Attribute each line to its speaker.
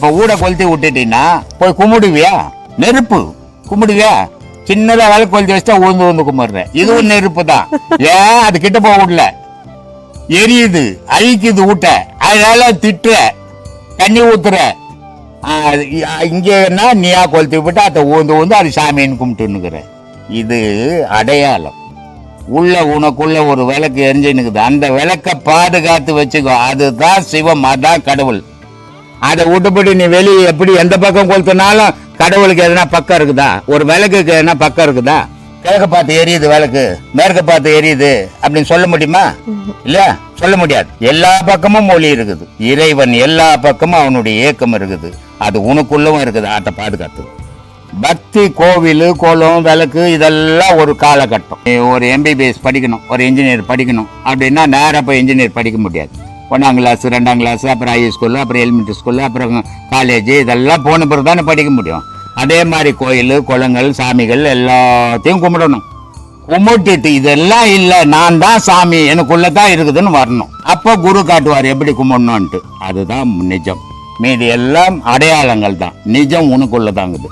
Speaker 1: இப்ப ஊட கொளுத்தி விட்டுட்டீங்கன்னா போய் கும்பிடுவியா? நெருப்பு கும்பிடுவியா? சின்னதா விளக்கு கொளுத்தி வச்சா ஊந்து ஊந்து கும்பிடுற. இதுவும் நெருப்பு தான். ஏன் அது கிட்ட போக விடல, எரியுது, அழிக்குது ஊட்ட. அதனால திட்டுற, தண்ணி ஊத்துற. இங்கன்னா நீயா கொளுத்தி விட்டு அதை ஊந்து ஊந்து அது சாமின்னு கும்பிட்டுன்னுக்குற. இது அடையாளம். உள்ள உனக்குள்ள ஒரு விளக்கு எரிஞ்சுன்னுக்குது, அந்த விளக்க பாதுகாத்து வச்சுக்கோ. அதுதான் சிவம், அதான் கடவுள். அதை விட்டுப்பட்டு நீ வெளியே எப்படி எந்த பக்கம் கொளுத்தினாலும் கடவுளுக்கு எதனா பக்கம் இருக்குதா? ஒரு விளக்குக்கு எதனா பக்கம் இருக்குதா? கிழக்க பார்த்து எரியுது விளக்கு, மேற்க பார்த்து எரியுது அப்படின்னு சொல்ல முடியுமா? இல்ல, சொல்ல முடியாது. எல்லா பக்கமும் மொழி இருக்குது. இறைவன் எல்லா பக்கமும் அவனுடைய இயக்கம் இருக்குது. அது உனக்குள்ளவும் இருக்குது. அதை பாதுகாத்து. பக்தி, கோவில், குளம், விளக்கு இதெல்லாம் ஒரு காலகட்டம். ஒரு MBBS படிக்கணும், ஒரு இன்ஜினியர் படிக்கணும் அப்படின்னா நேராக போய் இன்ஜினியர் படிக்க முடியாது. 1ஆம் கிளாஸ், 2ஆம் கிளாஸ், அப்புறம் ஹை ஸ்கூலு, அப்புறம் எலிமெண்ட்ரி ஸ்கூலு, அப்புறம் காலேஜ், இதெல்லாம் போன பிறகு தானே படிக்க முடியும். அதே மாதிரி கோயில், குளங்கள், சாமிகள் எல்லாத்தையும் கும்பிடணும். கும்பிட்டுட்டு இதெல்லாம் இல்லை, நான் தான் சாமி, எனக்குள்ளதான் இருக்குதுன்னு வரணும். அப்போ குரு காட்டுவார் எப்படி கும்பிடணும்ட்டு. அதுதான் நிஜம். மீதி எல்லாம் அடையாளங்கள் தான். நிஜம் உனக்குள்ளதாங்குது.